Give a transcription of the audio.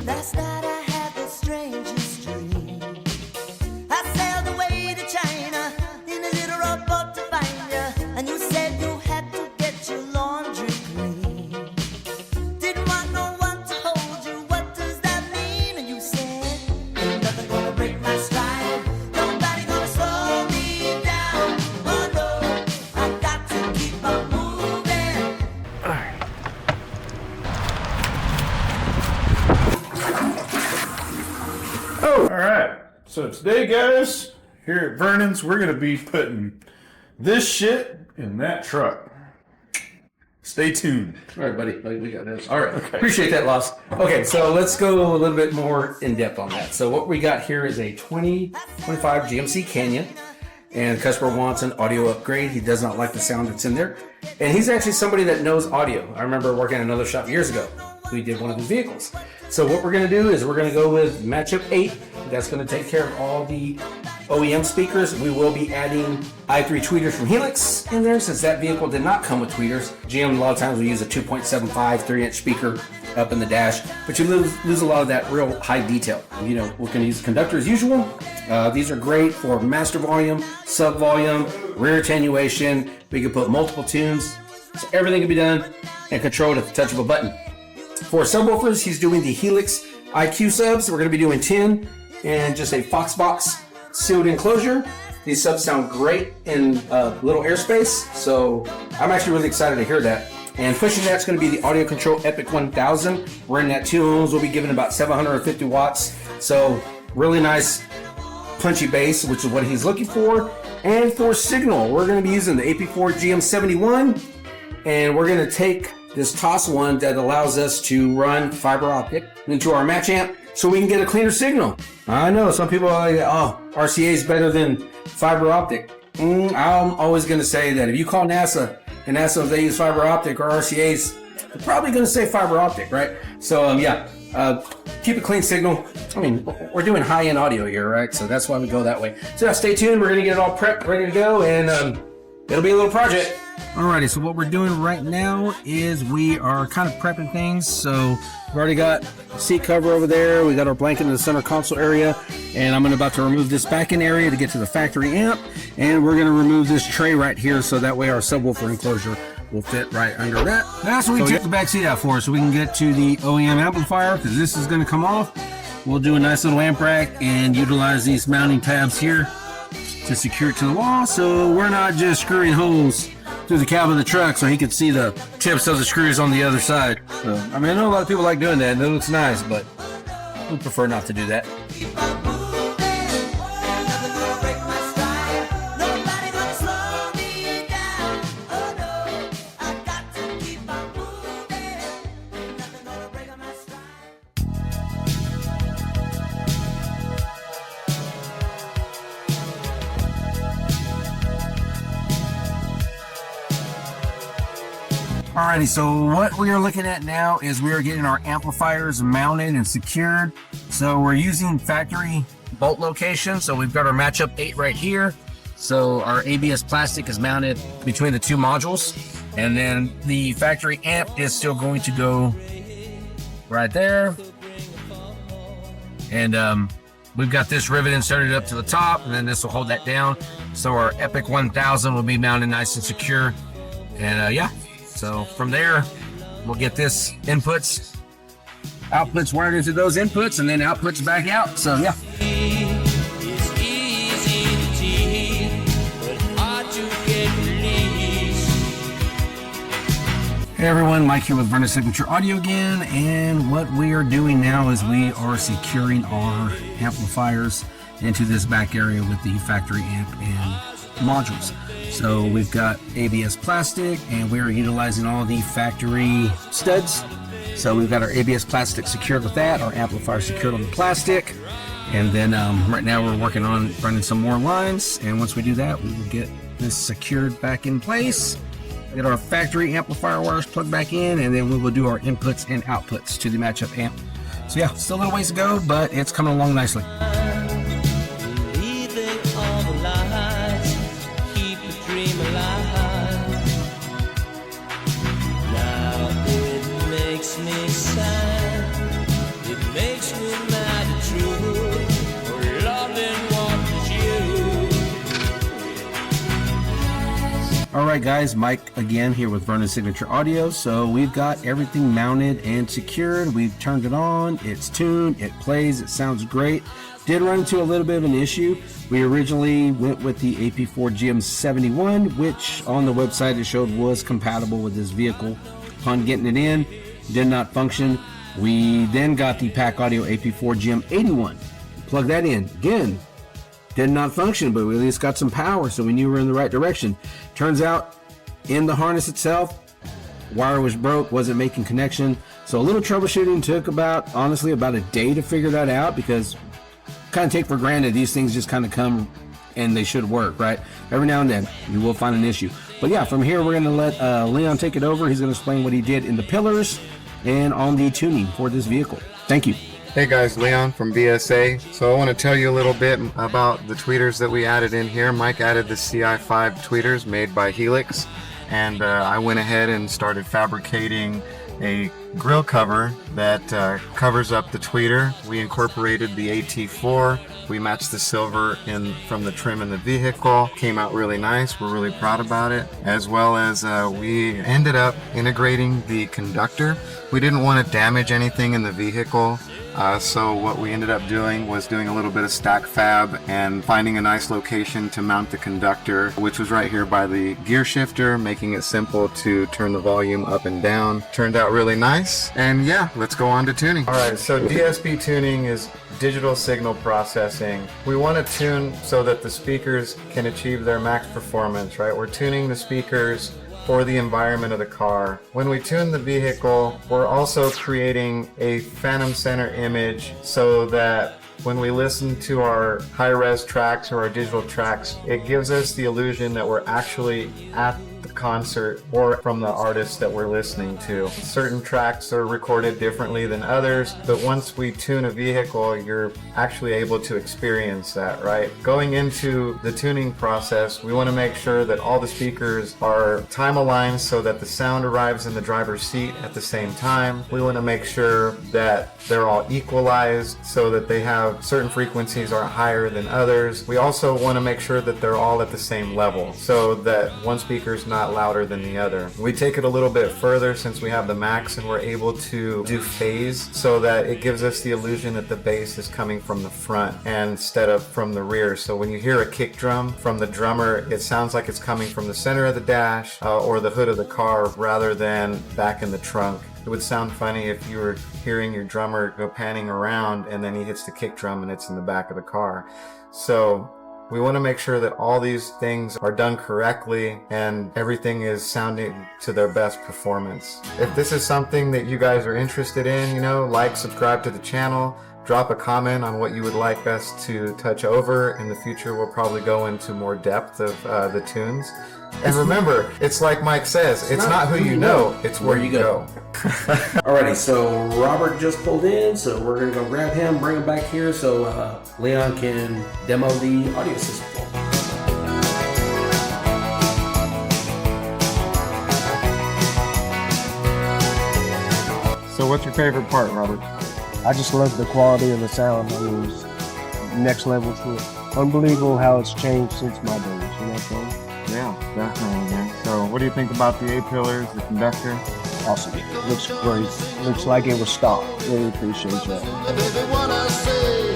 Last night I had the strangest dream. I sailed away to China in a little rowboat to find you, and you said you had to get your laundry clean. Didn't want no one to hold you, what does that mean? And you said, ain't nothing gonna break my stride, nobody gonna slow me down. Oh no, I got to keep on moving. Oh, all right. So today, guys, here at Vernon's, we're going to be putting this shit in that truck. Stay tuned. All right, buddy. We got this. All right. Okay. Appreciate that, Loss. Okay, so let's go a little bit more in depth on that. So what we got here is a 2025 GMC Canyon, and the customer wants an audio upgrade. He does not like the sound that's in there, and he's actually somebody that knows audio. I remember working at another shop years ago. We did one of the vehicles. So what we're going to do is we're going to go with matchup 8. That's going to take care of all the OEM speakers. We will be adding i3 tweeters from Helix in there since that vehicle did not come with tweeters. GM a lot of times we use a 2.75 3-inch speaker up in the dash, but you lose a lot of that real high detail. You know, we're going to use the conductor as usual. These are great for master volume, sub volume, rear attenuation. We can put multiple tunes, so everything can be done and controlled at the touch of a button. For subwoofers, he's doing the Helix IQ subs. We're going to be doing 10 and just a Foxbox sealed enclosure. These subs sound great in little airspace, so I'm actually really excited to hear that. And pushing that's going to be the Audio Control Epic 1000. We're in that 2 ohms. We'll be giving about 750 watts. So really nice punchy bass, which is what he's looking for. And for signal, we're going to be using the AP4 GM71, and we're going to take this TOS one that allows us to run fiber optic into our match amp so we can get a cleaner signal. I know some people are like, oh, RCA is better than fiber optic. I'm always going to say that if you call NASA and ask them if they use fiber optic or RCAs, they're probably going to say fiber optic, right? So keep a clean signal. I mean, we're doing high-end audio here, right? So that's why we go that way. So yeah, stay tuned. We're going to get it all prepped, ready to go, and it'll be a little project. Alrighty, so what we're doing right now is we are kind of prepping things. So we've already got seat cover over there. We got our blanket in the center console area, and I'm about to remove this back-end area to get to the factory amp, and we're going to remove this tray right here so that way our subwoofer enclosure will fit right under that. That's what we took the back seat out for, so we can get to the OEM amplifier, because this is going to come off. We'll do a nice little amp rack and utilize these mounting tabs here to secure it to the wall, so we're not just screwing holes through the cab of the truck so he can see the tips of the screws on the other side. So, I mean, I know a lot of people like doing that, and it looks nice, but we prefer not to do that. Alrighty, so what we are looking at now is we are getting our amplifiers mounted and secured. So we're using factory bolt location. So we've got our matchup 8 right here. So our ABS plastic is mounted between the 2 modules. And then the factory amp is still going to go right there. And we've got this rivet inserted up to the top, and then this will hold that down. So our Epic 1000 will be mounted nice and secure. And so from there, we'll get this outputs wired into those inputs, and then outputs back out. So yeah. Hey everyone, Mike here with Vernon Signature Audio again, and what we are doing now is we are securing our amplifiers into this back area with the factory amp and modules. So we've got ABS plastic, and we're utilizing all the factory studs. So we've got our ABS plastic secured with that, our amplifier secured on the plastic, and then right now we're working on running some more lines, and once we do that, we will get this secured back in place, get our factory amplifier wires plugged back in, and then we will do our inputs and outputs to the matchup amp. So yeah, still a little ways to go, but it's coming along nicely. makes me mad at you for loving what is you. All right, guys, Mike again here with Vernon Signature Audio. So we've got everything mounted and secured. We've turned it on. It's tuned. It plays. It sounds great. Did run into a little bit of an issue. We originally went with the AP4 GM71, which on the website it showed was compatible with this vehicle. Upon getting it in, did not function. We then got the Pack Audio AP4 GM81. Plug that in. Again, did not function, but we at least got some power, so we knew we were in the right direction. Turns out, in the harness itself, wire was broke, wasn't making connection. So a little troubleshooting took honestly about a day to figure that out, because kind of take for granted these things just kind of come and they should work, right? Every now and then you will find an issue. But yeah, from here we're going to let Leon take it over. He's going to explain what he did in the pillars and on the tuning for this vehicle. Thank you. Hey guys, Leon from VSA. So I want to tell you a little bit about the tweeters that we added in here. Mike added the CI5 tweeters made by Helix, and I went ahead and started fabricating a grille cover that covers up the tweeter. We incorporated the AT4. We matched the silver from the trim in the vehicle. Came out really nice. We're really proud about it. As well as we ended up integrating the conductor. We didn't want to damage anything in the vehicle. So what we ended up doing was doing a little bit of stack fab and finding a nice location to mount the conductor, which was right here by the gear shifter, making it simple to turn the volume up and down. Turned out really nice. And yeah, let's go on to tuning. All right, so DSP tuning is digital signal processing. We want to tune so that the speakers can achieve their max performance, right? We're tuning the speakers for the environment of the car. When we tune the vehicle, we're also creating a phantom center image so that when we listen to our high-res tracks or our digital tracks, it gives us the illusion that we're actually at the concert or from the artist that we're listening to. Certain tracks are recorded differently than others, but once we tune a vehicle, you're actually able to experience that, right? Going into the tuning process, we want to make sure that all the speakers are time aligned so that the sound arrives in the driver's seat at the same time. We want to make sure that they're all equalized so that they have certain frequencies are higher than others. We also want to make sure that they're all at the same level so that one speaker is not louder than the other. We take it a little bit further since we have the max, and we're able to do phase so that it gives us the illusion that the bass is coming from the front instead of from the rear. So when you hear a kick drum from the drummer, it sounds like it's coming from the center of the dash or the hood of the car rather than back in the trunk. It would sound funny if you were hearing your drummer go panning around and then he hits the kick drum and it's in the back of the car. So we want to make sure that all these things are done correctly and everything is sounding to their best performance. If this is something that you guys are interested in, like, subscribe to the channel, drop a comment on what you would like us to touch over. In the future, we'll probably go into more depth of the tunes. And remember, it's like Mike says, it's not who you know, it's where you go. Alrighty, so Robert just pulled in, so we're going to go grab him, bring him back here so Leon can demo the audio system. So what's your favorite part, Robert? I just love the quality of the sound. I mean, it's next level to it. Unbelievable how it's changed since my days, you know what I'm saying? Yeah, definitely, man. So what do you think about the A-pillars, the conductor? Awesome. Looks great. Looks like it was stock. Really appreciate that. Baby, what I say